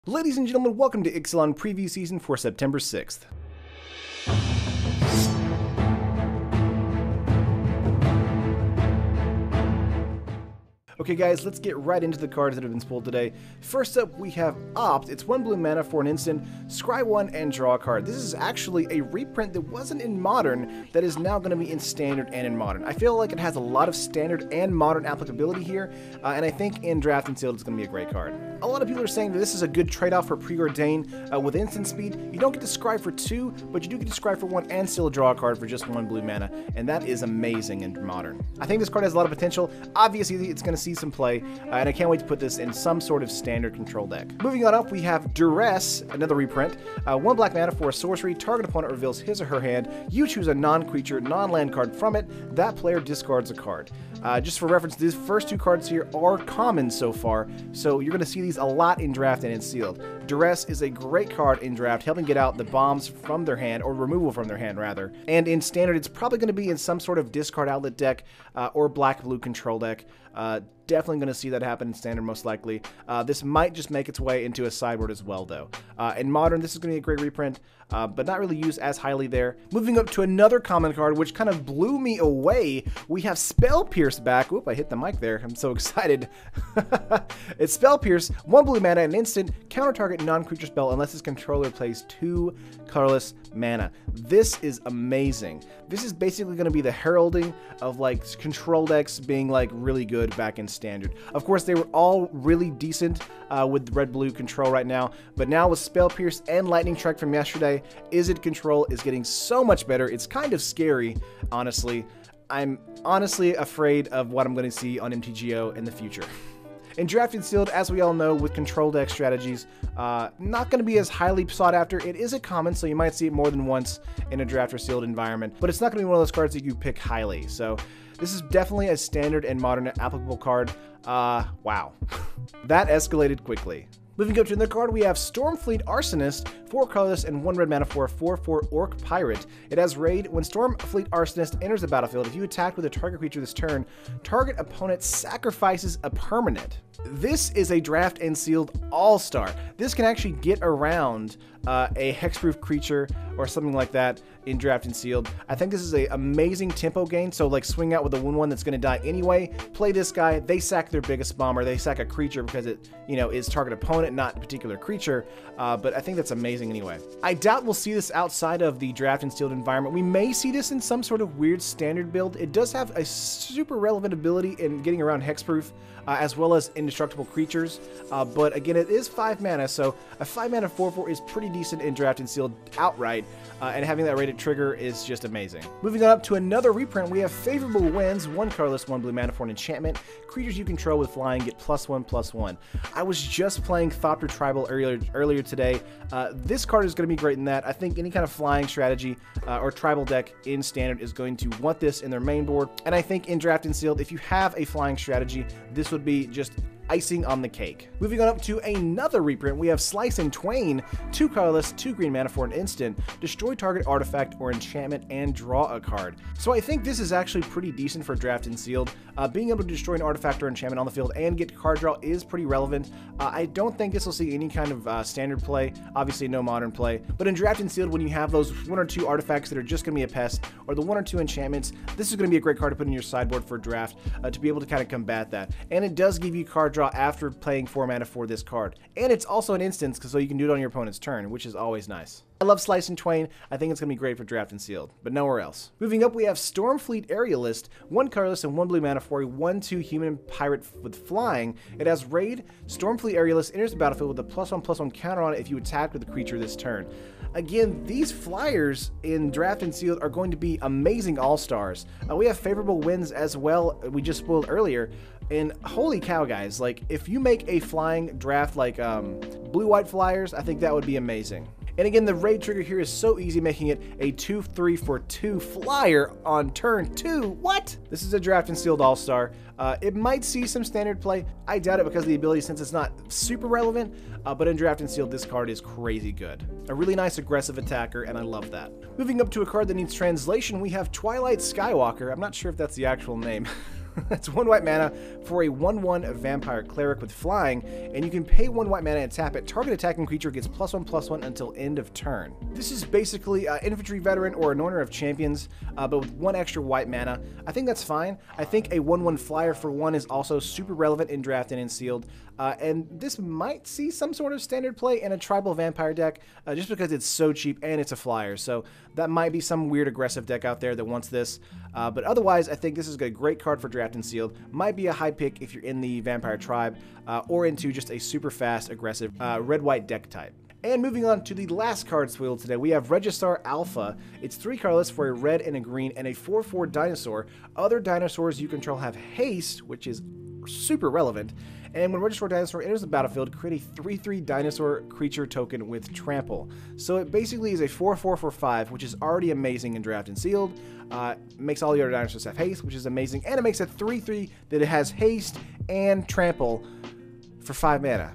Ladies and gentlemen, welcome to Ixalan preview season for September 6th. Okay guys, let's get right into the cards that have been spoiled today. First up, we have Opt. It's 1 blue mana for an instant, scry 1 and draw a card. This is actually a reprint that wasn't in Modern that is now going to be in Standard and in Modern. I feel like it has a lot of Standard and Modern applicability here, and I think in Draft and Sealed it's going to be a great card. A lot of people are saying that this is a good trade-off for Preordain. With instant speed, you don't get to scry for 2, but you do get to scry for 1 and still draw a card for just 1 blue mana, and that is amazing in Modern. I think this card has a lot of potential. Obviously, it's going to see some play, and I can't wait to put this in some sort of standard control deck. Moving on up, we have Duress, another reprint. 1 black mana for a sorcery. Target opponent reveals his or her hand. You choose a non-creature, non-land card from it. That player discards a card. Just for reference, these first 2 cards here are common so far, so you're going to see these a lot in Draft and in Sealed. Duress is a great card in Draft, helping get out the bombs from their hand, or removal from their hand, rather. And in Standard, it's probably going to be in some sort of discard outlet deck, or black-blue control deck. Definitely going to see that happen in Standard, most likely. This might just make its way into a sideboard as well, though. In Modern, this is going to be a great reprint, but not really used as highly there. Moving up to another common card, which kind of blew me away, we have Spell Pierce back. Oop, I hit the mic there. I'm so excited. It's Spell Pierce, 1 blue mana, an instant, counter target non-creature spell unless its controller plays 2 colorless mana. This is amazing. This is basically going to be the heralding of like control decks being like really good back in Standard. Of course, they were all really decent with red-blue control right now, but now with Spell Pierce and Lightning Strike from yesterday, Izzet control is getting so much better. It's kind of scary, honestly. I'm honestly afraid of what I'm going to see on MTGO in the future. In Draft and Sealed, as we all know, with control deck strategies, not going to be as highly sought after. It is a common, so you might see it more than once in a Draft or Sealed environment, but it's not going to be one of those cards that you pick highly. So this is definitely a Standard and Modern applicable card. Wow. That escalated quickly. Moving up to another card, we have Stormfleet Arsonist, 4 colorless and 1 red mana for a 4/4 Orc Pirate. It has Raid. When Stormfleet Arsonist enters the battlefield, if you attack with a target creature this turn, target opponent sacrifices a permanent. This is a Draft and Sealed all-star. This can actually get around a hexproof creature or something like that in Draft and Sealed. I think this is an amazing tempo gain, so like swing out with a 1/1 that's going to die anyway, play this guy, they sack their biggest bomber, they sack a creature because it, is target opponent, not a particular creature, but I think that's amazing anyway. I doubt we'll see this outside of the Draft and Sealed environment. We may see this in some sort of weird Standard build. It does have a super relevant ability in getting around hexproof, as well as indestructible creatures, but again, it is 5 mana, so a 5 mana 4/4 is pretty decent in Draft and Sealed outright, and having that rated trigger is just amazing. Moving on up to another reprint, we have Favorable Winds, 1 colorless, 1 blue mana for an enchantment. Creatures you control with flying get +1/+1. I was just playing Thopter Tribal earlier today. This card is going to be great in that. I think any kind of flying strategy or tribal deck in Standard is going to want this in their main board, and I think in Draft and Sealed, if you have a flying strategy, this would be just icing on the cake. Moving on up to another reprint, we have Slice and Twain, 2 colorless, 2 green mana for an instant, destroy target artifact or enchantment and draw a card. So I think this is actually pretty decent for Draft and Sealed. Being able to destroy an artifact or enchantment on the field and get card draw is pretty relevant. I don't think this will see any kind of Standard play, obviously no Modern play, but in Draft and Sealed, when you have those 1 or 2 artifacts that are just going to be a pest, or the 1 or 2 enchantments, this is going to be a great card to put in your sideboard for Draft to be able to kind of combat that. And it does give you card draw after playing 4 mana for this card. And it's also an instance, so you can do it on your opponent's turn, which is always nice. I love Slice and Twain. I think it's going to be great for Draft and Sealed, but nowhere else. Moving up, we have Stormfleet Aerialist, 1 colorless and 1 blue mana for a 1/2 human pirate with flying. It has Raid. Stormfleet Aerialist enters the battlefield with a +1/+1 counter on it if you attack with a creature this turn. Again, these flyers in Draft and Sealed are going to be amazing all-stars. We have Favorable Winds as well, we just spoiled earlier. And holy cow, guys, like if you make a flying draft like blue-white flyers, I think that would be amazing. And again, the raid trigger here is so easy, making it a 2/3 for 2 flyer on turn 2. What? This is a Draft and Sealed all-star. It might see some Standard play. I doubt it because of the ability, since it's not super relevant, but in Draft and Sealed, this card is crazy good. A really nice aggressive attacker, and I love that. Moving up to a card that needs translation, we have Twilight Skywalker. I'm not sure if that's the actual name. That's 1 white mana for a 1/1 vampire cleric with flying, and you can pay 1 white mana and tap it. Target attacking creature gets +1/+1 until end of turn. This is basically infantry veteran or anointer of champions, but with 1 extra white mana. I think that's fine. I think a 1/1 flyer for 1 is also super relevant in draft and in sealed. And this might see some sort of standard play in a tribal vampire deck, just because it's so cheap and it's a flyer. So that might be some weird aggressive deck out there that wants this. But otherwise, I think this is a great card for draft and sealed. Might be a high pick if you're in the vampire tribe, or into just a super fast, aggressive red-white deck type. And moving on to the last card spoiled today, we have Registrar Alpha. It's 3 colorless for a red and a green and a 4/4 dinosaur. Other dinosaurs you control have haste, which is super relevant. And when Registrar Dinosaur enters the battlefield, create a 3/3 dinosaur creature token with trample. So it basically is a 4/4 for 5, which is already amazing in draft and sealed. Makes all the other dinosaurs have haste, which is amazing. And it makes a 3/3 that it has haste and trample for 5 mana.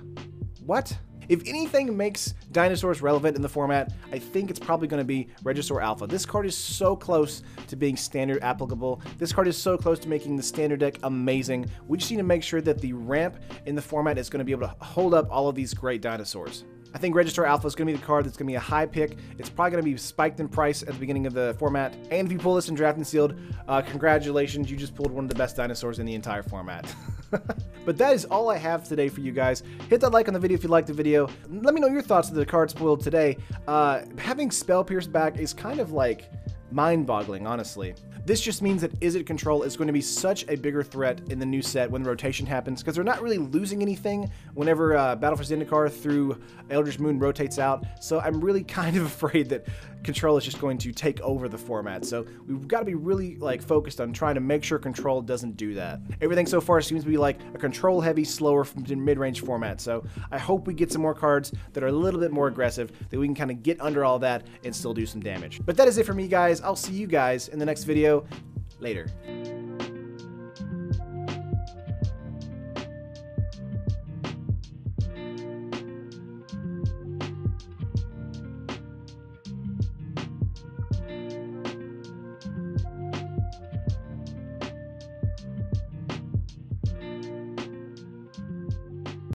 What? If anything makes dinosaurs relevant in the format, I think it's probably going to be Registrar Alpha. This card is so close to being standard applicable. This card is so close to making the standard deck amazing. We just need to make sure that the ramp in the format is going to be able to hold up all of these great dinosaurs. I think Registrar Alpha is going to be the card that's going to be a high pick. It's probably going to be spiked in price at the beginning of the format. And if you pull this in draft and sealed, congratulations, you just pulled one of the best dinosaurs in the entire format. But that is all I have today for you guys. Hit that like on the video if you liked the video. Let me know your thoughts of the card spoiled today. Having Spell Pierce back is kind of like mind-boggling, honestly. This just means that Izzet Control is going to be such a bigger threat in the new set when the rotation happens, because they're not really losing anything whenever Battle for Zendikar through Eldritch Moon rotates out. So I'm really kind of afraid that Control is just going to take over the format. So we've got to be really focused on trying to make sure Control doesn't do that. Everything so far seems to be like a control-heavy, slower mid-range format. So I hope we get some more cards that are a little bit more aggressive, that we can kind of get under all that and still do some damage. But that is it for me, guys. I'll see you guys in the next video. Later.